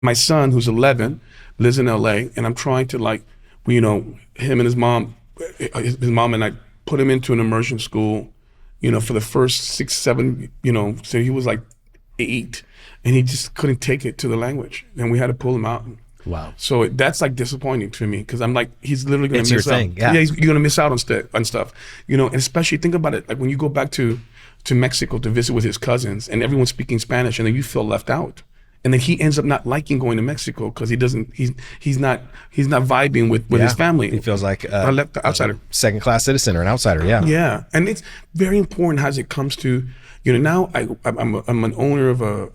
My son, who's 11, lives in LA, and I'm trying to like, him and his mom and I put him into an immersion school, for the first 6, 7, so he was like 8, and he just couldn't take it to the language, and we had to pull him out. Wow. So that's like disappointing to me because I'm like, he's literally going to miss out. Yeah, you're going to miss out on stuff, and especially think about it, like when you go back to Mexico to visit with his cousins and everyone's speaking Spanish, and then you feel left out. And then he ends up not liking going to Mexico because he's not vibing with his family. He feels like a left outsider, second-class citizen or an outsider. Yeah. Yeah, and it's very important as it comes to, now I'm an owner of a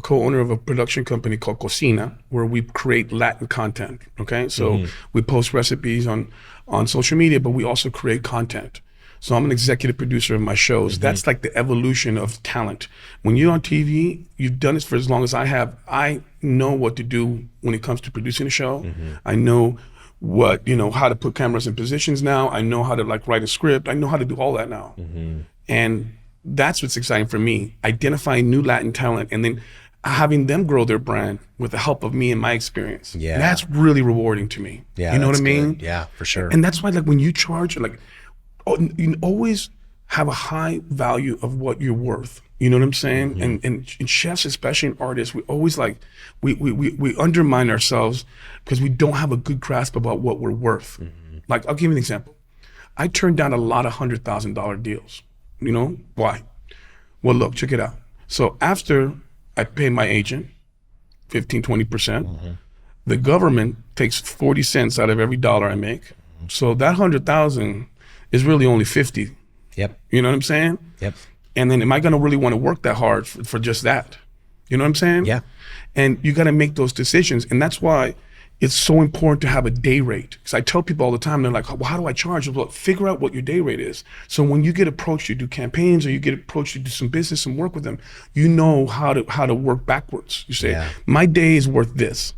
co-owner of a production company called Cocina, where we create Latin content. Okay, so we post recipes on social media, but we also create content. So I'm an executive producer of my shows. That's like the evolution of talent. When you're on TV, you've done this for as long as I have. I know what to do when it comes to producing a show. I know what, how to put cameras in positions now. I know how to like write a script. I know how to do all that now. And that's what's exciting for me, identifying new Latin talent and then having them grow their brand with the help of me and my experience. Yeah. That's really rewarding to me. Yeah, you know what I mean? Good. Yeah, for sure. And that's why like when you charge, like, you always have a high value of what you're worth. You know what I'm saying? And chefs, especially and artists, we always like, we undermine ourselves because we don't have a good grasp about what we're worth. Like, I'll give you an example. I turned down a lot of $100,000 deals. Why? Well, look, check it out. So after I pay my agent 15, 20%, the government takes 40 cents out of every dollar I make. So that 100,000 is really only 50. Yep. You know what I'm saying? Yep. And then am I gonna really wanna work that hard for just that? You know what I'm saying? Yeah. And you gotta make those decisions. And that's why it's so important to have a day rate. Because I tell people all the time, they're like, well, how do I charge? Well, figure out what your day rate is. So when you get approached to do campaigns or you get approached to do some business and work with them, you know how to work backwards. You say, my day is worth this.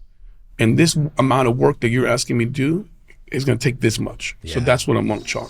And this amount of work that you're asking me to do is gonna take this much. So that's what I'm gonna charge.